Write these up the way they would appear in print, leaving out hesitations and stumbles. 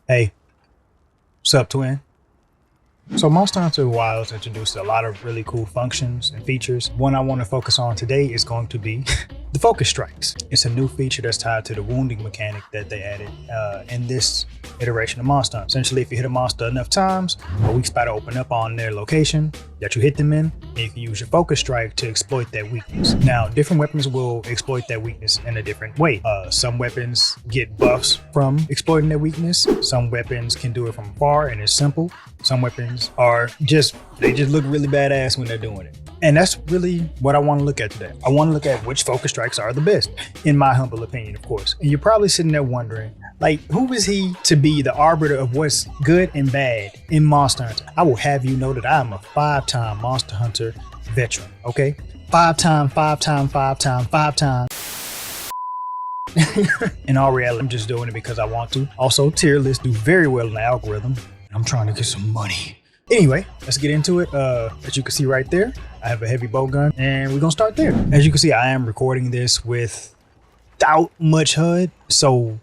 Hey, what's up, twin? So Monster Hunter Wilds introduced a lot of really cool functions and features. One I want to focus on today is going to be the focus strikes. It's a new feature that's tied to the wounding mechanic that they added in this iteration of Monster Hunter. Essentially, if you hit a monster enough times, a weak spot will open up on their location that you hit them in, and you can use your focus strike to exploit that weakness. Now, different weapons will exploit that weakness in a different way. Some weapons get buffs from exploiting their weakness. Some weapons can do it from far and it's simple. Some weapons are they just look really badass when they're doing it. And that's really what I want to look at today. I want to look at which focus strikes are the best, in my humble opinion, of course. And you're probably sitting there wondering, like, who is he to be the arbiter of what's good and bad in Monster Hunter? I will have you know that I am a 5-time Monster Hunter veteran, okay? 5-time. In all reality, I'm just doing it because I want to. Also, tier lists do very well in the algorithm. I'm trying to get some money. Anyway, let's get into it. As you can see right there, I have a heavy bow gun and we're gonna start there. As you can see, I am recording this without much HUD. So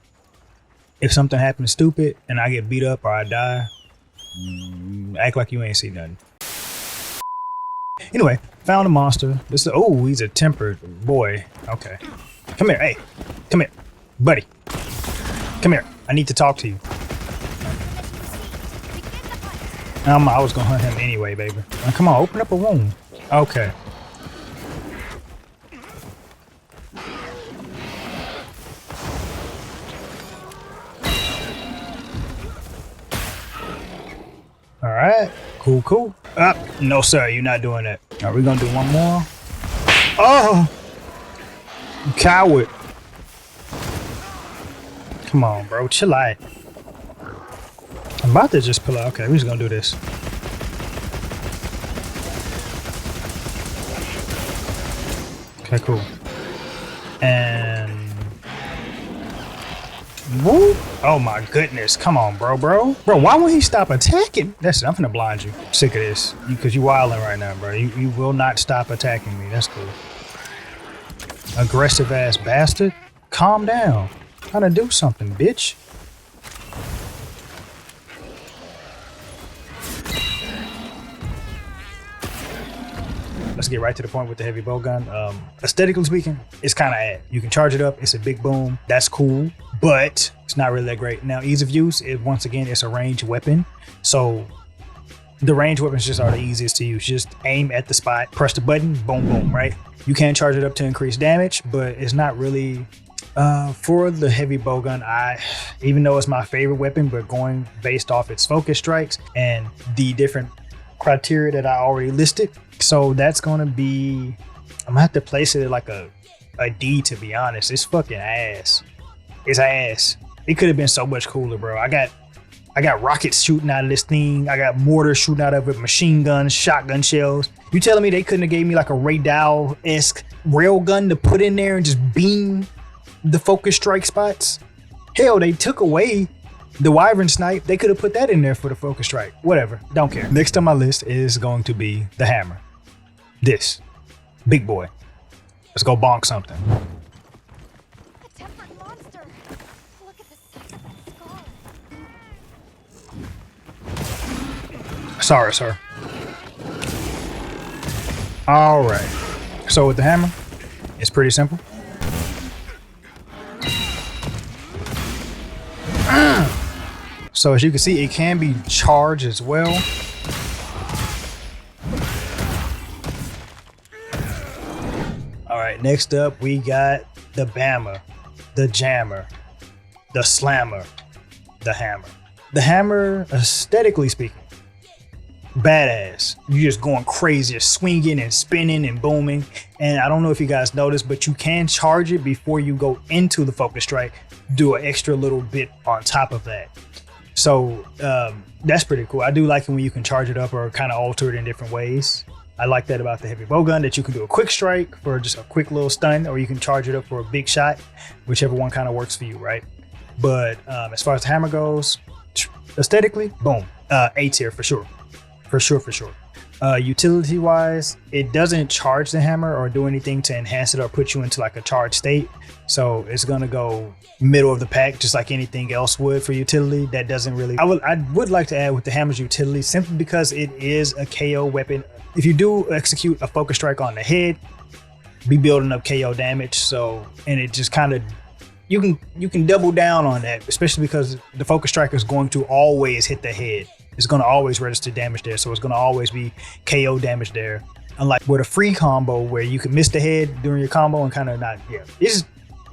if something happens stupid and I get beat up or I die, act like you ain't see nothing. Anyway, found a monster. Oh, he's a tempered boy. Okay. Come here, hey, come here, buddy. Come here, I need to talk to you. I was gonna hunt him anyway, baby. Now, come on, open up a wound. Okay. All right, cool. No, sir, you're not doing that. Are we gonna do one more? Oh, you coward. Come on, bro, chill out. I'm about to just pull out. Okay, we're just gonna do this. Okay, cool. And whoop! Oh my goodness! Come on, bro. Why won't he stop attacking? That's it. I'm finna blind you. I'm sick of this because you wilding right now, bro. You will not stop attacking me. That's cool. Aggressive ass bastard. Calm down. Trying to do something, bitch. Let's get right to the point with the heavy bow gun. Aesthetically speaking, it's kind of ad. You can charge it up. It's a big boom. That's cool, but it's not really that great. Now, ease of use, once again, it's a ranged weapon. So the ranged weapons just are the easiest to use. Just aim at the spot, press the button, boom, boom, right? You can charge it up to increase damage, but it's not really for the heavy bow gun. Even though it's my favorite weapon, but going based off its focus strikes and the different criteria that I already listed. So that's gonna be, I'm gonna have to place it at like a D, to be honest. It's fucking ass. It's ass. It could have been so much cooler, bro. I got rockets shooting out of this thing. I got mortars shooting out of it, machine guns, shotgun shells. You telling me they couldn't have gave me like a Ray Dow-esque rail gun to put in there and just beam the focus strike spots? Hell, they took away the Wyvern Snipe. They could have put that in there for the focus strike. Whatever, don't care. Next on my list is going to be the hammer. This big boy. Let's go bonk something. A tempered monster. Look at the size of that skull. Sorry, sir. All right. So with the hammer, it's pretty simple. So as you can see, it can be charged as well. All right, next up we got the bammer, the jammer, the slammer, the hammer. The hammer, aesthetically speaking, badass. You just going crazy, swinging and spinning and booming. And I don't know if you guys noticed, but you can charge it before you go into the focus strike. Do an extra little bit on top of that. So that's pretty cool. I do like it when you can charge it up or kind of alter it in different ways. I like that about the heavy bow gun, that you can do a quick strike for just a quick little stun, or you can charge it up for a big shot, whichever one kind of works for you, right? But as far as the hammer goes, aesthetically, boom, A tier for sure. For sure. Utility wise, it doesn't charge the hammer or do anything to enhance it or put you into like a charged state. So it's gonna go middle of the pack, just like anything else would for utility. That doesn't really. I would like to add with the hammer's utility simply because it is a KO weapon. If you do execute a focus strike on the head, be building up KO damage. So, and it just kind of, you can double down on that, especially because the focus strike is going to always hit the head. It's going to always register damage there, so it's going to always be KO damage there. Unlike with a free combo where you can miss the head during your combo and kind of not, yeah.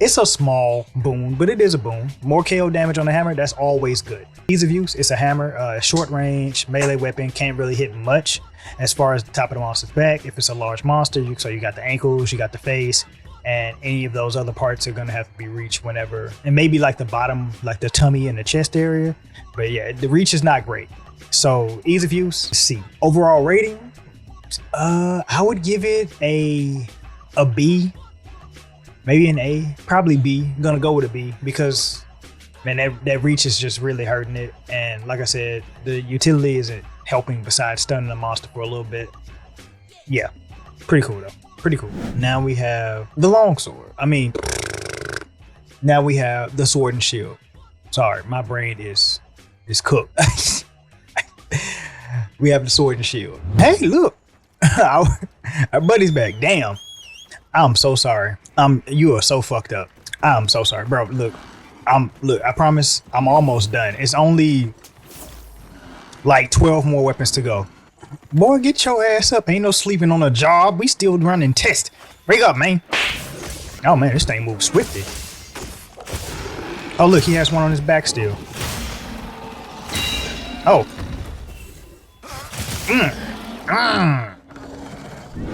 It's a small boon, but it is a boon. More KO damage on the hammer, that's always good. Ease of use, it's a hammer, short range, melee weapon, can't really hit much as far as the top of the monster's back. If it's a large monster, so you got the ankles, you got the face, and any of those other parts are gonna have to be reached whenever, and maybe like the bottom, like the tummy and the chest area. But yeah, the reach is not great. So ease of use, C. Overall rating, I would give it a B, maybe an A, probably B. I'm gonna go with a B because man, that reach is just really hurting it. And like I said, the utility isn't helping besides stunning the monster for a little bit. Yeah, pretty cool though. Pretty cool. Now we have the longsword. Now we have the sword and shield. Sorry, my brain is cooked. We have the sword and shield. Hey, look, our buddy's back. Damn, I'm so sorry. You are so fucked up. I'm so sorry, bro. Look, I promise I'm almost done. It's only like 12 more weapons to go. Boy, get your ass up. Ain't no sleeping on a job. We still running tests. Wake up, man. Oh man, this thing moves swiftly. Oh look, he has one on his back still. Oh.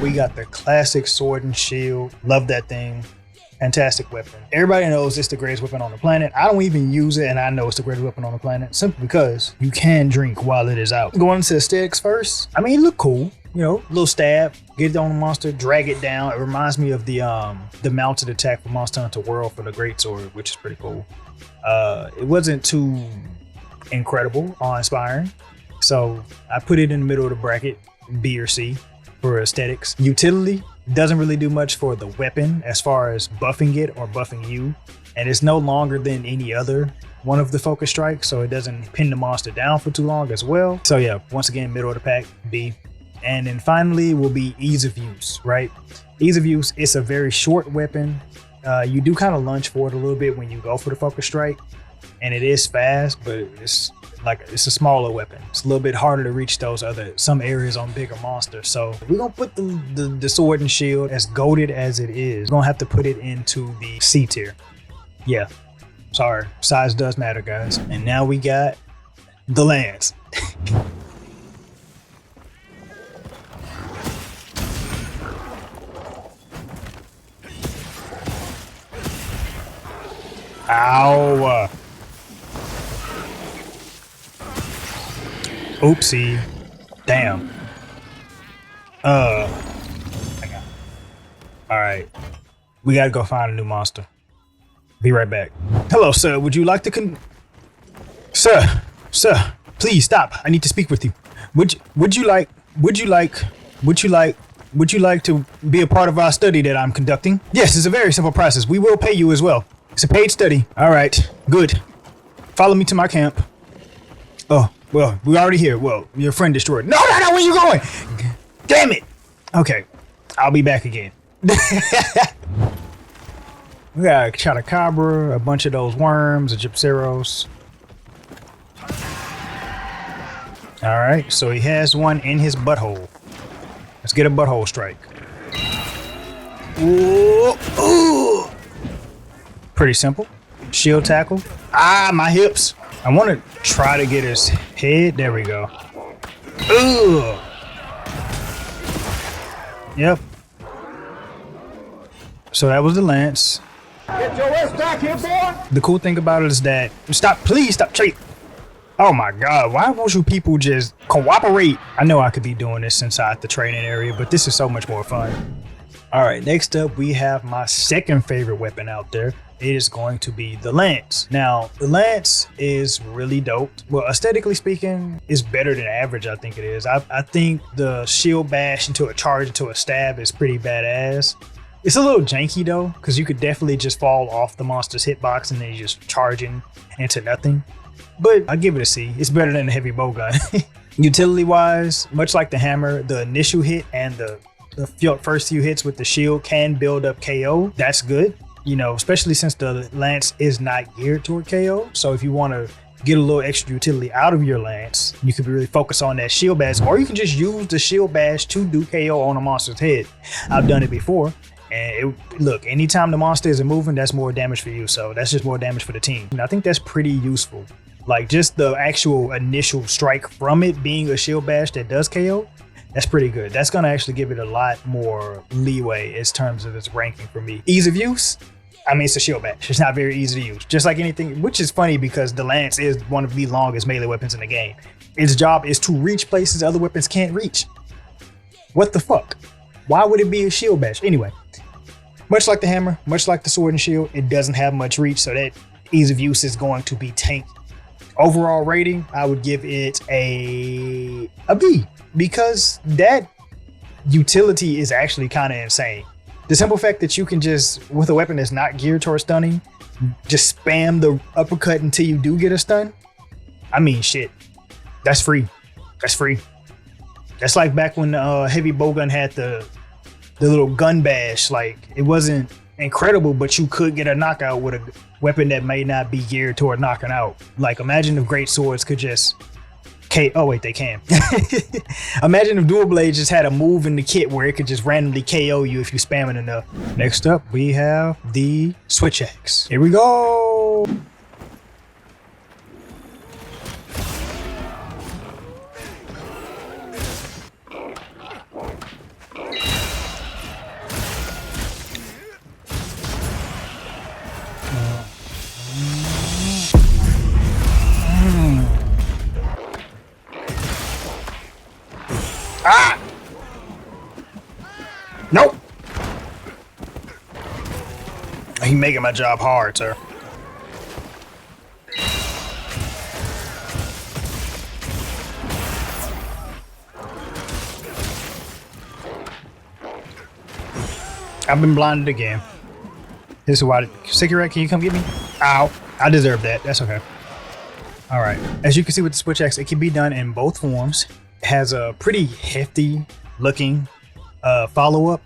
We got the classic sword and shield. Love that thing. Fantastic weapon. Everybody knows it's the greatest weapon on the planet. I don't even use it, and I know it's the greatest weapon on the planet simply because you can drink while it is out. Going into aesthetics first, it look cool. You know, little stab, get it on the monster, drag it down. It reminds me of the mounted attack for Monster Hunter World for the greatsword, which is pretty cool. It wasn't too incredible or inspiring, so I put it in the middle of the bracket, B or C for aesthetics. Utility doesn't really do much for the weapon as far as buffing it or buffing you, and it's no longer than any other one of the focus strikes, so it doesn't pin the monster down for too long as well. So yeah, once again, middle of the pack, B. And then finally will be ease of use, right? Ease of use, it's a very short weapon. You do kind of lunge for it a little bit when you go for the focus strike, and it is fast, but it's a smaller weapon. It's a little bit harder to reach some areas on bigger monsters. So we're gonna put the sword and shield, as goated as it is, we're gonna have to put it into the C tier. Yeah, sorry, size does matter, guys. And now we got the lance. Ow. Oopsie. Damn. Alright. We gotta go find a new monster. Be right back. Hello, sir. Would you like to Sir, please stop. I need to speak with you. Would you like to be a part of our study that I'm conducting? Yes, it's a very simple process. We will pay you as well. It's a paid study. All right, good. Follow me to my camp. Oh, well, we're already here. Well, your friend destroyed. No, where you going? Damn it. Okay, I'll be back again. We got a Chotacabra, a bunch of those worms, a Gypceros. All right, so he has one in his butthole. Let's get a butthole strike. Ooh. Pretty simple. Shield tackle. Ah, my hips. I want to try to get his head. There we go. Ugh. Yep. So that was the lance. Get your ass back here, boy! The cool thing about it is that please stop cheating. Oh my God, why won't you people just cooperate? I know I could be doing this inside the training area, but this is so much more fun. All right, next up we have my second favorite weapon out there. it is going to be the lance. Now, the lance is really dope. Well, aesthetically speaking, it's better than average, I think it is. I think the shield bash into a charge into a stab is pretty badass. It's a little janky though, because you could definitely just fall off the monster's hitbox and then you're just charging into nothing. But I give it a C. It's better than the heavy bowgun. Utility wise, much like the hammer, the initial hit and the first few hits with the shield can build up KO. That's good, you know, especially since the lance is not geared toward KO. So if you want to get a little extra utility out of your lance, you could really focus on that shield bash, or you can just use the shield bash to do KO on a monster's head. I've done it before. And look, anytime the monster isn't moving, that's more damage for you. So that's just more damage for the team. And I think that's pretty useful. Like just the actual initial strike from it being a shield bash that does KO, that's pretty good. That's going to actually give it a lot more leeway in terms of its ranking for me. Ease of use, I mean, it's a shield bash. It's not very easy to use. Just like anything, which is funny because the lance is one of the longest melee weapons in the game. Its job is to reach places other weapons can't reach. What the fuck? Why would it be a shield bash? Anyway. Much like the hammer, much like the sword and shield, it doesn't have much reach, so that ease of use is going to be tanked. Overall rating, I would give it a B, because that utility is actually kind of insane. The simple fact that you can just, with a weapon that's not geared towards stunning, just spam the uppercut until you do get a stun. I mean, shit, that's free. That's free. That's like back when heavy bowgun had the little gun bash. Like, it wasn't incredible, but you could get a knockout with a weapon that may not be geared toward knocking out. Like, imagine if great swords could just oh wait, they can. Imagine if dual blades just had a move in the kit where it could just randomly KO you if you spam it enough. Next up, we have the switch axe. Here we go. Ah! Nope. He's making my job hard, sir. I've been blinded again. This is why. Cigarette, can you come get me? Ow. I deserve that. That's okay. All right. As you can see with the switch axe, it can be done in both forms. Has a pretty hefty looking follow-up,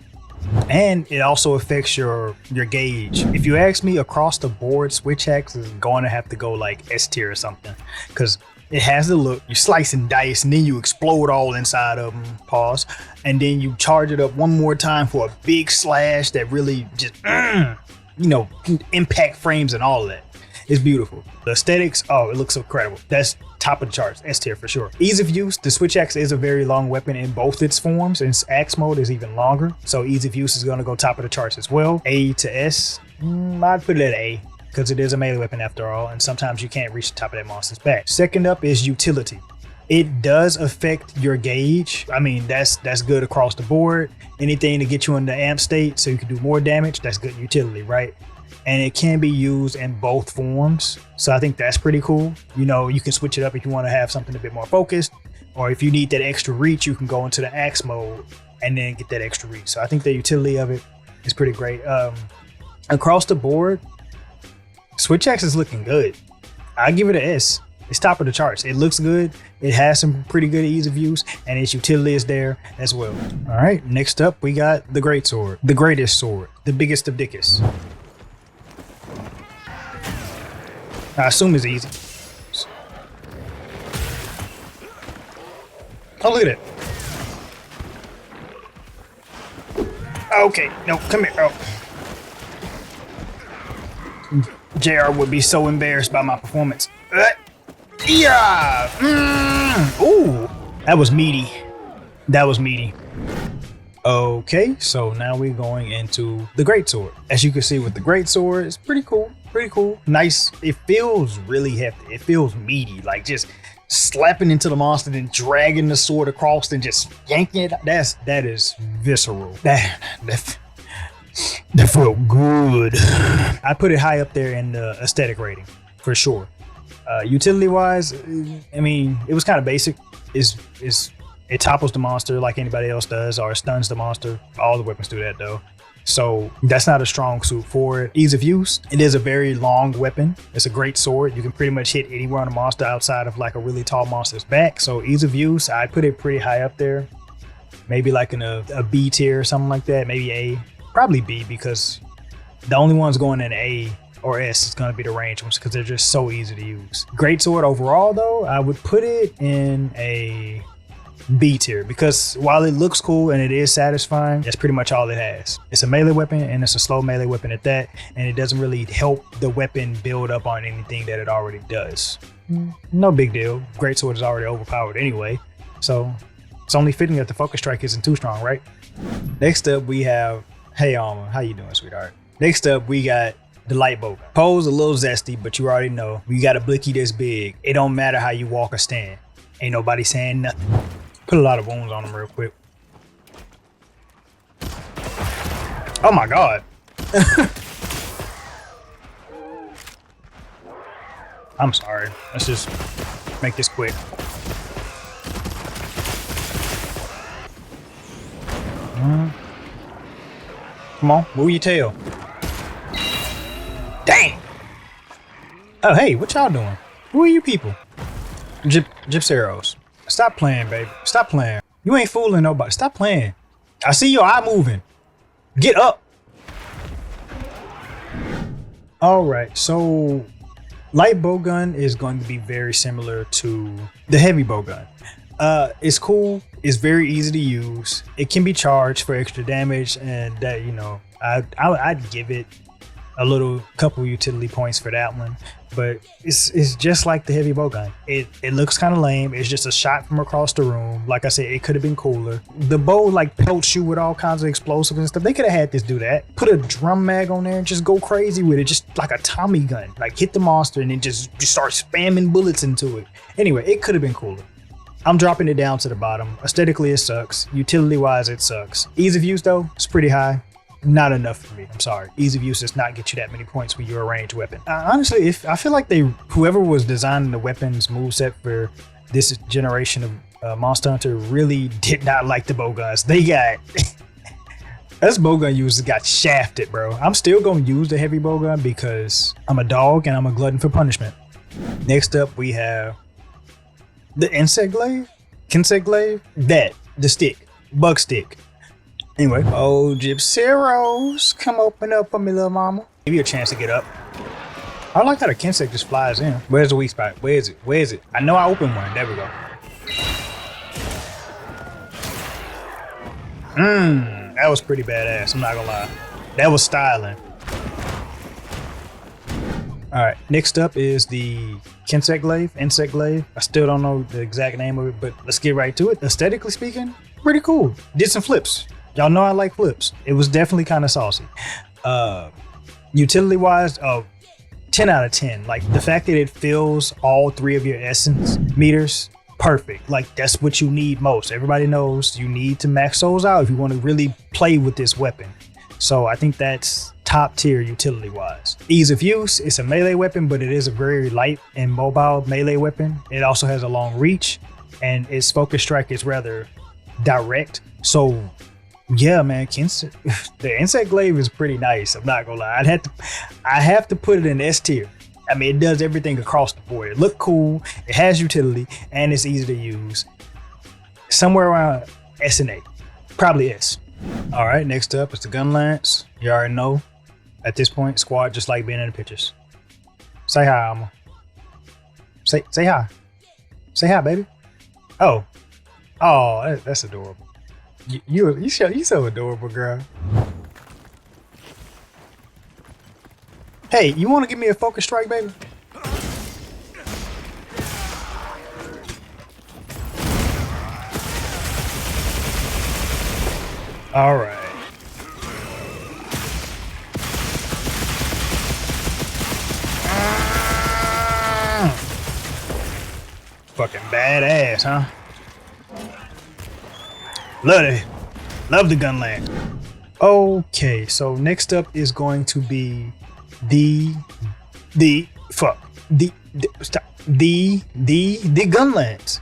and it also affects your gauge. If you ask me, across the board, switch axe is going to have to go like S tier or something, because it has the look. You slice and dice, and then you explode all inside of them. Pause, and then you charge it up one more time for a big slash that really just you know, impact frames and all of that. It's beautiful. The aesthetics, oh, it looks incredible. That's top of the charts, S tier for sure. Ease of use, the switch axe is a very long weapon in both its forms, and its axe mode is even longer. So ease of use is gonna go top of the charts as well. A to S, I'd put it at A, because it is a melee weapon after all, and sometimes you can't reach the top of that monster's back. Second up is utility. It does affect your gauge. I mean, that's good across the board. Anything to get you in the amp state so you can do more damage, that's good utility, right? And it can be used in both forms. So I think that's pretty cool. You know, you can switch it up if you want to have something a bit more focused, or if you need that extra reach, you can go into the axe mode and then get that extra reach. So I think the utility of it is pretty great. Across the board, switch axe is looking good. I give it an S. It's top of the charts. It looks good. It has some pretty good ease of use, and its utility is there as well. All right, next up, we got the great sword, the greatest sword, the biggest of dickest. I assume it's easy. Oh, look at it. Okay, no, come here. Oh. JR would be so embarrassed by my performance. Yeah. Ooh, that was meaty. That was meaty. Okay, so now we're going into the greatsword. As you can see with the greatsword, it's pretty cool. Pretty cool. Nice. It feels really hefty. It feels meaty. Like just slapping into the monster and dragging the sword across and just yanking it. That is visceral. That felt good. I put it high up there in the aesthetic rating for sure. Utility wise, I mean, it was kind of basic. It topples the monster like anybody else does, or stuns the monster. All the weapons do that though. So that's not a strong suit for it. Ease of use, it is a very long weapon. It's a great sword. You can pretty much hit anywhere on a monster outside of like a really tall monster's back. So ease of use, I put it pretty high up there. Maybe like in a B tier or something like that. Maybe A, probably B, because the only ones going in A or S is going to be the range ones because they're just so easy to use. Great sword overall though, I would put it in a B tier because while it looks cool and it is satisfying, that's pretty much all it has. It's a melee weapon and it's a slow melee weapon at that, and it doesn't really help the weapon build up on anything that it already does. No big deal. Great sword is already overpowered anyway, so it's only fitting that the focus strike isn't too strong, right? Next up we have, hey Alma, how you doing, sweetheart? Next up we got the light bowgun. Pose a little zesty, but you already know you got a blicky this big. It don't matter how you walk or stand. Ain't nobody saying nothing. Put a lot of wounds on him real quick. Oh my god. I'm sorry. Let's just make this quick. Come on, move your tail. Dang! Oh, hey, what y'all doing? Who are you people? Gypseros. Stop playing, baby. Stop playing. You ain't fooling nobody. Stop playing. I see your eye moving. Get up. All right, so light bowgun is going to be very similar to the heavy bowgun. It's cool. It's very easy to use. It can be charged for extra damage, and that, you know, I'd give it a little couple utility points for that one. But it's just like the heavy bowgun. It looks kind of lame. It's just a shot from across the room. Like I said, it could have been cooler. The bow like pelts you with all kinds of explosives and stuff. They could have had this do that. Put a drum mag on there and just go crazy with it. Just like a Tommy gun. Like hit the monster and then just start spamming bullets into it. Anyway, it could have been cooler. I'm dropping it down to the bottom. Aesthetically, it sucks. Utility wise, it sucks. Ease of use though, it's pretty high. Not enough for me. I'm sorry. Ease of use does not get you that many points when you're a ranged weapon. Honestly, I feel like whoever was designing the weapons moveset for this generation of Monster Hunter really did not like the bowguns. They got us bowgun users got shafted, bro. I'm still gonna use the heavy bowgun because I'm a dog and I'm a glutton for punishment. Next up, we have the insect glaive, the stick, bug stick. Anyway, oh, Gypseros, come open up for me, little mama. Give you a chance to get up. I like how the Kinsect just flies in. Where's the weak spot? Where is it? Where is it? I know I opened one. There we go. That was pretty badass. I'm not gonna lie. That was styling. All right, next up is the insect glaive. I still don't know the exact name of it, but let's get right to it. Aesthetically speaking, pretty cool. Did some flips. Y'all know I like flips. It was definitely kind of saucy. Utility wise, 10 out of 10. Like the fact that it fills all 3 of your essence meters, perfect. Like that's what you need most. Everybody knows you need to max souls out if you want to really play with this weapon. So I think that's top tier utility wise. Ease of use, it's a melee weapon, but it is a very light and mobile melee weapon. It also has a long reach and its focus strike is rather direct. So yeah, man, the insect glaive is pretty nice. I'm not gonna lie. I have to put it in S tier. I mean, it does everything across the board. It look cool, it has utility, and it's easy to use. Somewhere around S and A, probably S. All right, next up is the gun lance. You already know. At this point, squad just like being in the pictures. Say hi, Alma. Say hi. Say hi, baby. Oh, that's adorable. You so adorable, girl. Hey, you want to give me a focus strike, baby? All right. Fucking badass, huh? Love the gun lance. Okay, so next up is going to be the gun lance.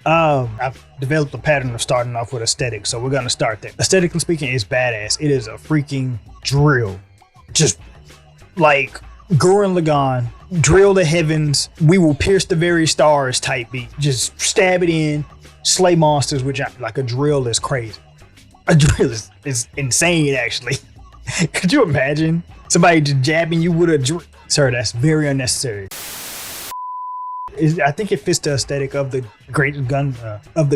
I've developed a pattern of starting off with aesthetic, so we're gonna start there. Aesthetically speaking, it's badass. It is a freaking drill, just like Gurren Lagann, drill the heavens, we will pierce the very stars type beat. Just stab it in, slay monsters, which like a drill is crazy. A drill is insane, actually. Could you imagine somebody just jabbing you with a drill? Sir, that's very unnecessary. I think it fits the aesthetic of the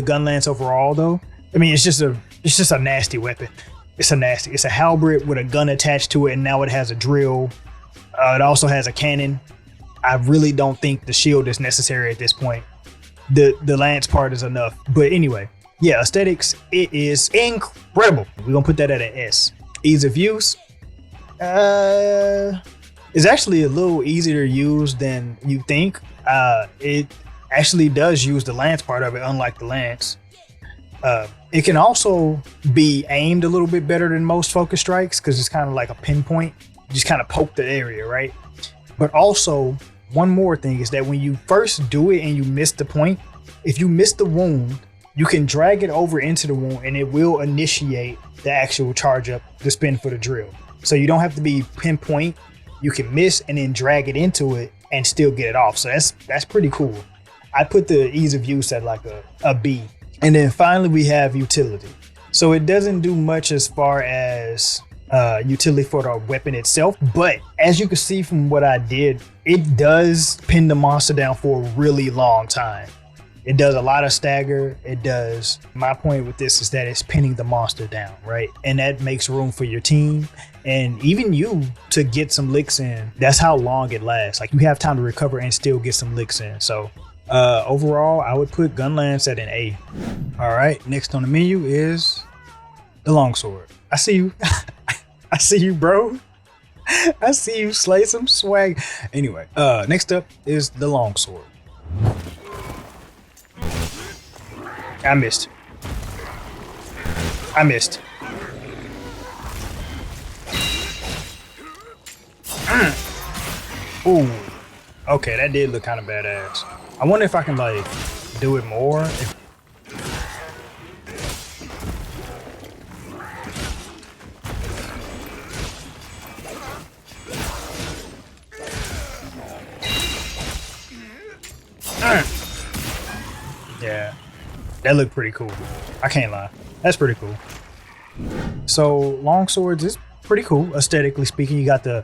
gun lance overall, though. I mean, it's just a nasty weapon. It's a halberd with a gun attached to it, and now it has a drill. It also has a cannon. I really don't think the shield is necessary at this point. The lance part is enough. But anyway, yeah, aesthetics, it is incredible. We're gonna put that at an S. Ease of use, it's actually a little easier to use than you think. It actually does use the lance part of it, unlike the lance. It can also be aimed a little bit better than most focus strikes because it's kind of like a pinpoint. You just kind of poke the area, right? But also, one more thing is that when you first do it and you miss the point, if you miss the wound, you can drag it over into the wound and it will initiate the actual charge up, the spin for the drill. So you don't have to be pinpoint. You can miss and then drag it into it and still get it off. So that's pretty cool. I put the ease of use at like a B. And then finally we have utility. So it doesn't do much as far as utility for the weapon itself, but as you can see from what I did, it does pin the monster down for a really long time. It does a lot of stagger. It does. My point with this is that it's pinning the monster down, right? And that makes room for your team and even you to get some licks in. That's how long it lasts. Like, you have time to recover and still get some licks in. So overall, I would put gun lance at an A. All right, next on the menu is the longsword. I see you. I see you, bro. I see you slay some swag. Anyway, next up is the longsword. I missed. Ooh. Okay, that did look kind of badass. I wonder if I can like do it more. Yeah, that looked pretty cool. I can't lie. That's pretty cool. So long swords is pretty cool aesthetically speaking. You got the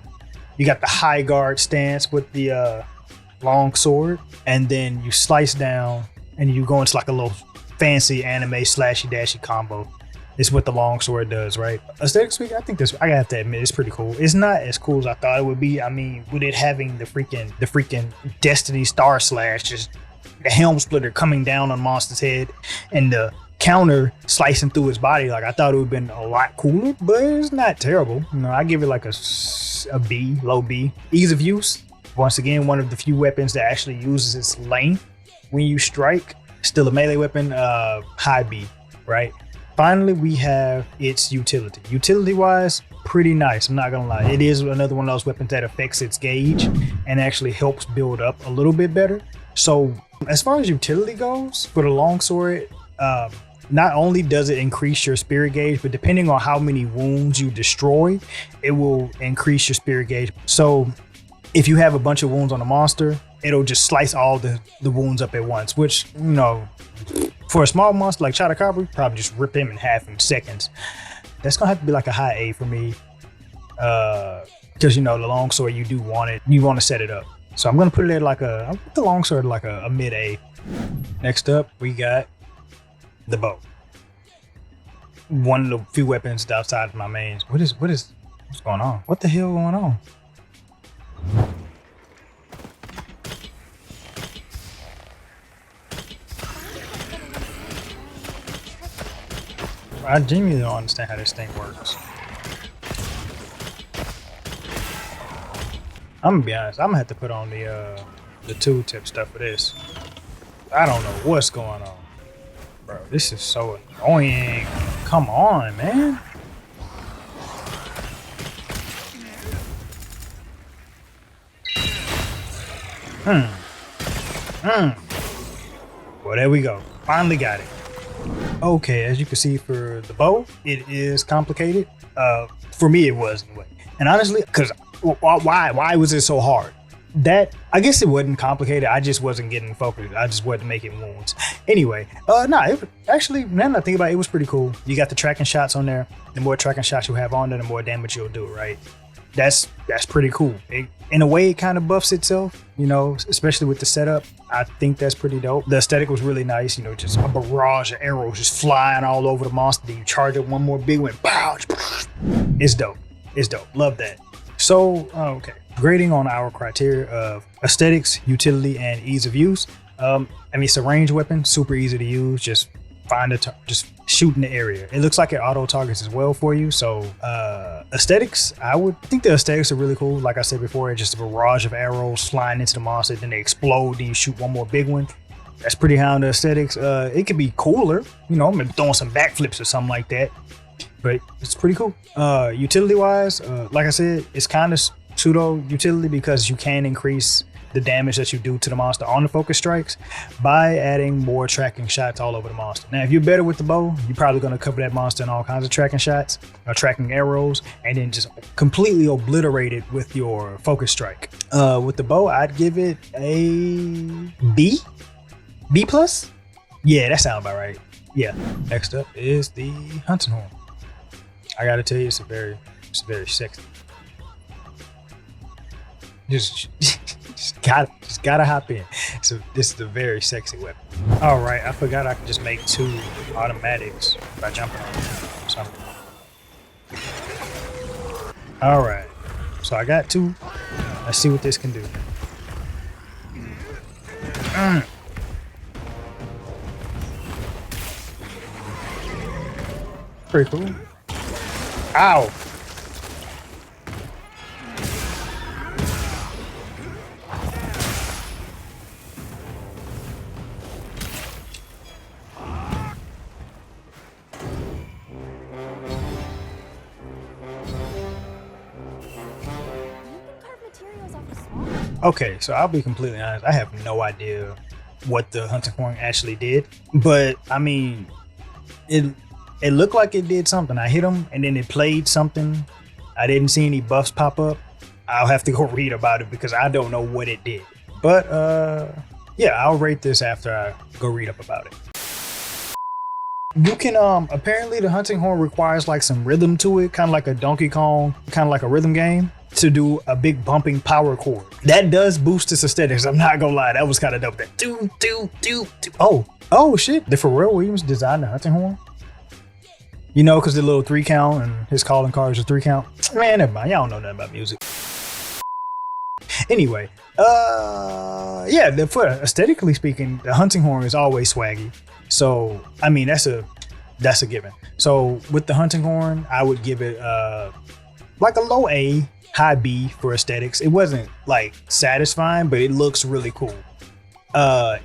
high guard stance with the long sword, and then you slice down and you go into like a little fancy anime slashy dashy combo. It's what the long sword does, right? Aesthetically speaking, I think this, I have to admit, it's pretty cool. It's not as cool as I thought it would be. I mean, with it having the freaking Destiny Star Slash, just the helm splitter coming down on Monster's head and the counter slicing through his body, like I thought it would have been a lot cooler, but it's not terrible. You know, I give it like a B, low B. Ease of use, once again, one of the few weapons that actually uses its length when you strike. Still a melee weapon, high B, right? Finally, we have its utility. Utility wise, pretty nice, I'm not gonna lie. It is another one of those weapons that affects its gauge and actually helps build up a little bit better. So as far as utility goes for the longsword, not only does it increase your spirit gauge, but depending on how many wounds you destroy, it will increase your spirit gauge. So if you have a bunch of wounds on a monster, it'll just slice all the wounds up at once, which, you know, for a small monster like Chadakabra, probably just rip him in half in seconds. That's gonna have to be like a high A for me, because you know the longsword, you do want it, you want to set it up. So I'm gonna put it at like I'll put the longsword like a mid A. Next up, we got the bow. One of the few weapons outside of my mains. What's going on? What the hell going on? I genuinely don't understand how this thing works. I'm gonna be honest, I'm gonna have to put on the tooltip stuff for this. I don't know what's going on. Bro, this is so annoying. Come on, man. Well, there we go. Finally got it. Okay, as you can see for the bow, it is complicated. For me, it was anyway. And honestly, because why was it so hard? That, I guess it wasn't complicated. I just wasn't getting focused. I just wasn't making wounds. Anyway, actually, now that I think about it, it was pretty cool. You got the tracking shots on there. The more tracking shots you have on there, the more damage you'll do, right? That's pretty cool. In a way, it kind of buffs itself, you know, especially with the setup. I think that's pretty dope. The aesthetic was really nice, you know, just a barrage of arrows just flying all over the monster. Then you charge up one more big one. It's dope. It's dope. Love that. So, okay. Grading on our criteria of aesthetics, utility, and ease of use. I mean, it's a ranged weapon, super easy to use. Just just shoot in the area. It looks like it auto targets as well for you. So, aesthetics, I would think the aesthetics are really cool. Like I said before, it's just a barrage of arrows flying into the monster, then they explode, then you shoot one more big one. That's pretty high on the aesthetics. It could be cooler, you know, maybe throwing some backflips or something like that. But it's pretty cool. Utility wise, like I said, it's kind of pseudo utility because you can increase the damage that you do to the monster on the focus strikes by adding more tracking shots all over the monster. Now, if you're better with the bow, you're probably going to cover that monster in all kinds of tracking shots or tracking arrows and then just completely obliterate it with your focus strike. With the bow, I'd give it a B plus. Yeah, that sounds about right. Yeah. Next up is the hunting horn. I gotta tell you, it's very sexy. Just gotta hop in. So this is a very sexy weapon. All right, I forgot I could just make 2 automatics by jumping on something. All right, so I got 2. Let's see what this can do. Pretty cool. Ow. Okay, so I'll be completely honest. I have no idea what the hunting horn actually did, but I mean, it looked like it did something. I hit him and then it played something. I didn't see any buffs pop up. I'll have to go read about it because I don't know what it did. But yeah, I'll rate this after I go read up about it. You can apparently the hunting horn requires like some rhythm to it, kind of like a Donkey Kong, kind of like a rhythm game, to do a big bumping power chord. That does boost its aesthetics. I'm not gonna lie, that was kind of dope. That do. Oh shit! Did Pharrell Williams design the hunting horn? You know, because the little 3 count and his calling card is a 3 count. Man, never mind. Y'all don't know nothing about music. Anyway, yeah, aesthetically speaking, the hunting horn is always swaggy. So, I mean, that's a given. So with the hunting horn, I would give it like a low A, high B for aesthetics. It wasn't like satisfying, but it looks really cool.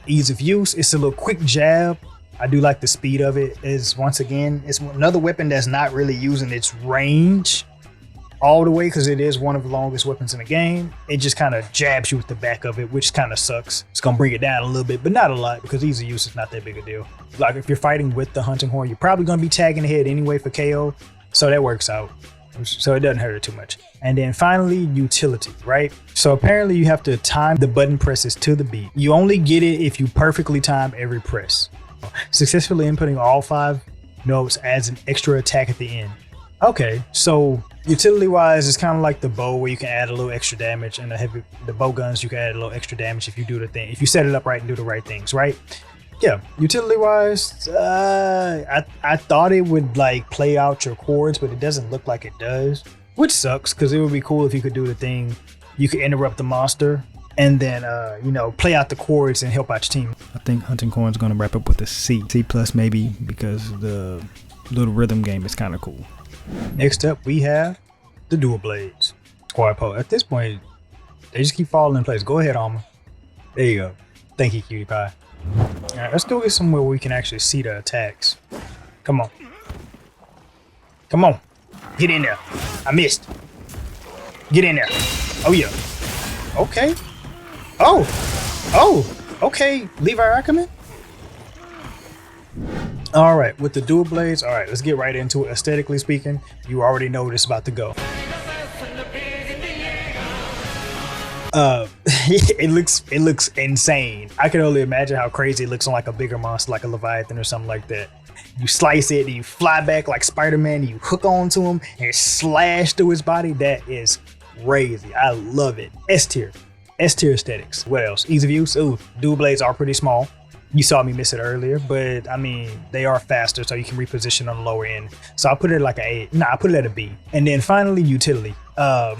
Ease of use, it's a little quick jab. I do like the speed of it. Is once again, it's another weapon that's not really using its range all the way because it is one of the longest weapons in the game. It just kind of jabs you with the back of it, which kind of sucks. It's gonna bring it down a little bit, but not a lot because ease of use is not that big a deal. Like if you're fighting with the hunting horn, you're probably gonna be tagging the head anyway for KO, so that works out. So it doesn't hurt it too much. And then finally, utility, right? So apparently you have to time the button presses to the beat. You only get it if you perfectly time every press. Successfully inputting all 5 notes adds an extra attack at the end. Okay, so utility wise, it's kind of like the bow where you can add a little extra damage, and the bow guns you can add a little extra damage if you do the thing, if you set it up right and do the right things, right? Yeah, utility wise, I thought it would like play out your chords, but it doesn't look like it does, which sucks because it would be cool if you could do the thing. You could interrupt the monster and then you know, play out the chords and help out your team. I think hunting horn's gonna wrap up with a C plus maybe, because the little rhythm game is kind of cool. Next up we have the dual blades. Squad pole. At this point, they just keep falling in place. Go ahead, Alma. There you go. Thank you, cutie pie. All right, let's go get somewhere where we can actually see the attacks. Come on. Come on. Get in there. I missed. Get in there. Oh yeah. Okay. Okay, Levi Ackerman. All right, with the dual blades. All right, let's get right into it. Aesthetically speaking, you already know this is about to go. It looks insane. I can only imagine how crazy it looks on like a bigger monster, like a Leviathan or something like that. You slice it, and you fly back like Spider-Man, you hook onto him and slash through his body. That is crazy. I love it. S tier aesthetics. What else? Ease of use. Ooh, dual blades are pretty small. You saw me miss it earlier, but I mean, they are faster, so you can reposition on the lower end. So I'll put it at like a A. I put it at a B. And then finally, utility.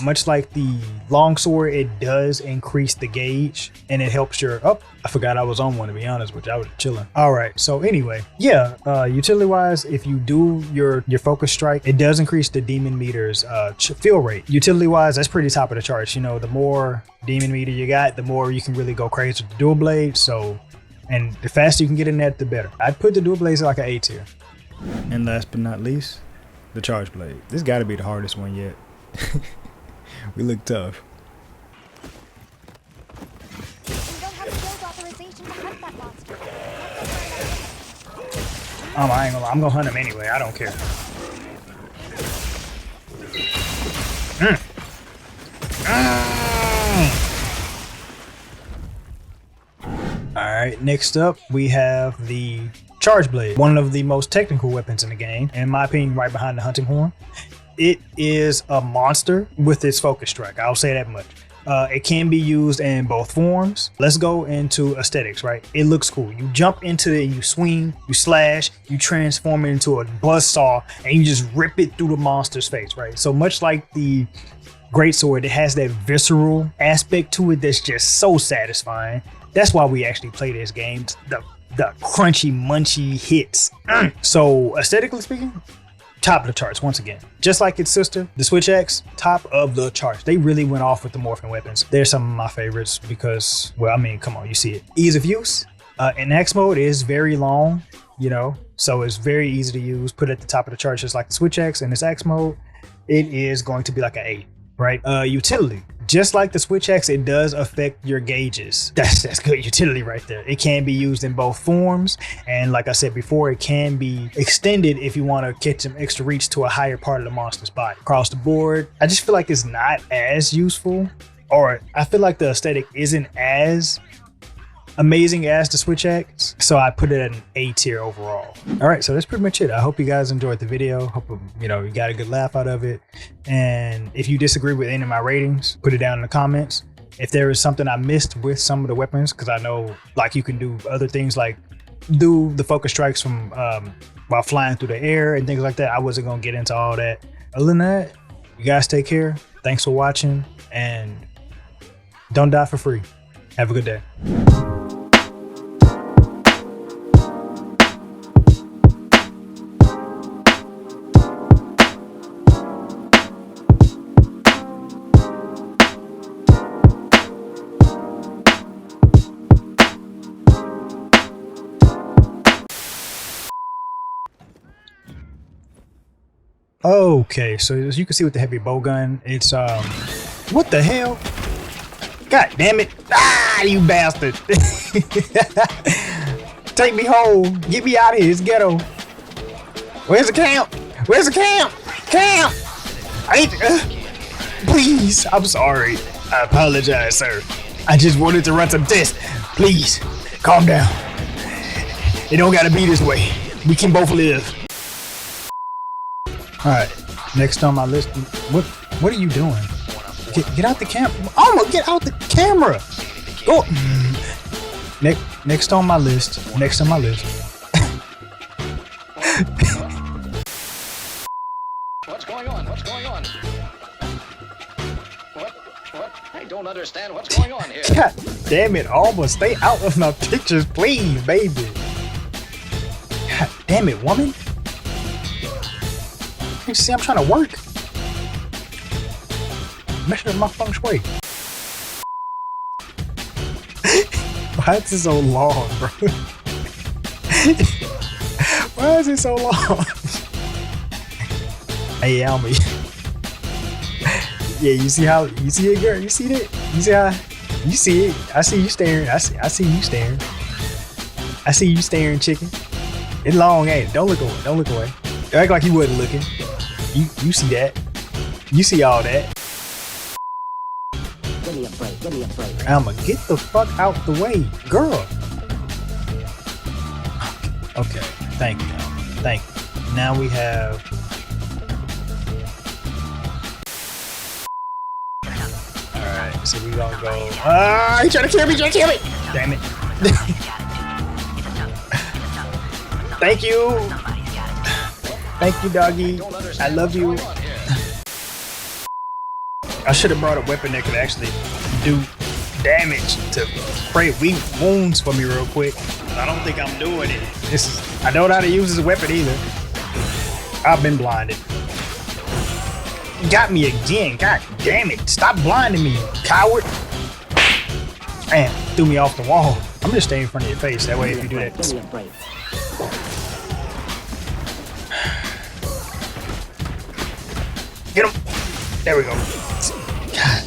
Much like the longsword, it does increase the gauge and it helps your, I forgot I was on one, to be honest with you. I was chilling. All right. So anyway, yeah, utility wise, if you do your focus strike, it does increase the demon meter's fill rate. Utility wise, that's pretty top of the charts. You know, the more demon meter you got, the more you can really go crazy with the dual blade. So, and the faster you can get in that, the better. I'd put the dual blades like an A tier. And last but not least, the charge blade. This got to be the hardest one yet. We look tough. You don't have field authorization to hunt that monster. I ain't gonna lie. I'm gonna hunt him anyway. I don't care. All right, next up we have the charge blade, one of the most technical weapons in the game, in my opinion, right behind the hunting horn. It is a monster with its focus strike. I'll say that much. It can be used in both forms. Let's go into aesthetics, right? It looks cool. You jump into it, you swing, you slash, you transform it into a buzzsaw, and you just rip it through the monster's face, right? So much like the greatsword, it has that visceral aspect to it that's just so satisfying. That's why we actually play this game. The crunchy, munchy hits. So aesthetically speaking, top of the charts once again. Just like its sister, the Switch Axe, top of the charts. They really went off with the morphing weapons. They're some of my favorites because, well, I mean, come on, you see it. Ease of use. In X mode is very long, you know, so it's very easy to use. Put it at the top of the charts just like the Switch Axe. In this X mode, it is going to be like an 8, right? Utility. Just like the Switch Axe, it does affect your gauges. That's good utility right there. It can be used in both forms. And like I said before, it can be extended if you want to catch some extra reach to a higher part of the monster's body. Across the board, I just feel like it's not as useful, or I feel like the aesthetic isn't as amazing as the Switch Axe, so I put it at an A tier overall. All right, so that's pretty much it. I hope you guys enjoyed the video. Hope you got a good laugh out of it. And if you disagree with any of my ratings, put it down in the comments. If there is something I missed with some of the weapons, because I know like you can do other things like do the focus strikes from while flying through the air and things like that. I wasn't gonna get into all that. Other than that, you guys take care. Thanks for watching, and don't die for free. Have a good day. Okay, so as you can see with the heavy bow gun, it's what the hell? God damn it! Ah, you bastard! Take me home! Get me out of here! It's ghetto. Where's the camp? Where's the camp? Camp! Please, I'm sorry. I apologize, sir. I just wanted to run some tests. Please, calm down. It don't gotta be this way. We can both live. All right, next on my list. What are you doing? Get out the camera. Oh, get out the camera. Go. Next on my list. Next on my list. What's going on? What's going on? What? I don't understand what's going on here. God damn it, Alma, stay out of my pictures, please, baby. God damn it, woman. You see, I'm trying to work. Messing up my feng shui. Why is it so long, bro? Why is it so long? Hey, Almy. Yeah, you see it, girl? You see that? You see how You see it. I see you staring. I see you staring. I see you staring, chicken. It's long, ain't it? Don't look away. Don't look away. Act like you wasn't looking. You see that. You see all that. Give me a break. Give me a break. I'ma get the fuck out the way, girl. Okay, thank you. Thank you. Now we have. Alright, so we gonna go. Ah, he trying to kill me, Damn it. Thank you. Thank you, doggy. I love you. I should have brought a weapon that could actually do damage to create weak wounds for me real quick. I don't think I'm doing it. I don't know how to use this weapon either. I've been blinded. You got me again. God damn it. Stop blinding me, you coward. Man, threw me off the wall. I'm just staying in front of your face. That way if you do that. Give me a break. Get him. There we go. God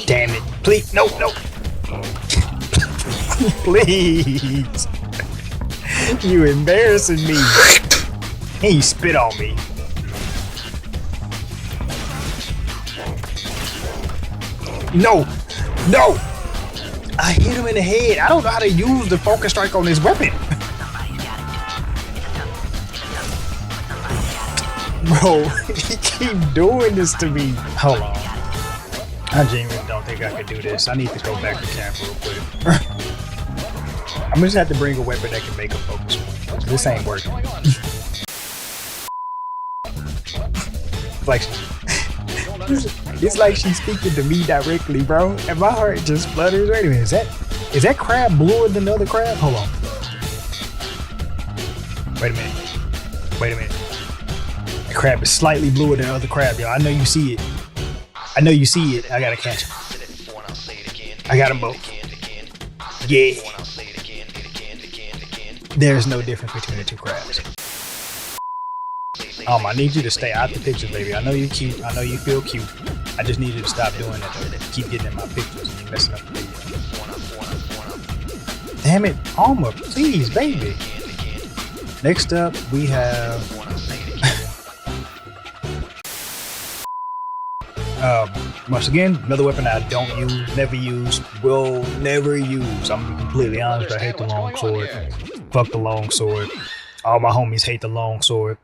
damn it. Please. No. Please. You embarrassing me. He spit on me. No. I hit him in the head. I don't know how to use the focus strike on this weapon. Bro, he keep doing this to me. Hold on. I genuinely don't think I could do this. I need to go back to camp real quick. I'm just have to bring a weapon that can make a focus one. This ain't working. Like, it's like she's speaking to me directly, bro. And my heart just flutters. Wait a minute, is that crab bluer than the other crab? Hold on. Wait a minute. The crab is slightly bluer than the other crab, y'all. I know you see it. I gotta catch him. I got them both. Yeah. There's no difference between the two crabs. I need you to stay out the pictures, baby. I know you're cute. I know you feel cute. I just need you to stop doing that, though. Keep getting in my pictures and you're messing up the video. Damn it, Alma, please, baby. Next up, we have... once again, another weapon I don't use, never use, will never use. I'm completely honest, I hate the long sword. Fuck the long sword. All my homies hate the long sword.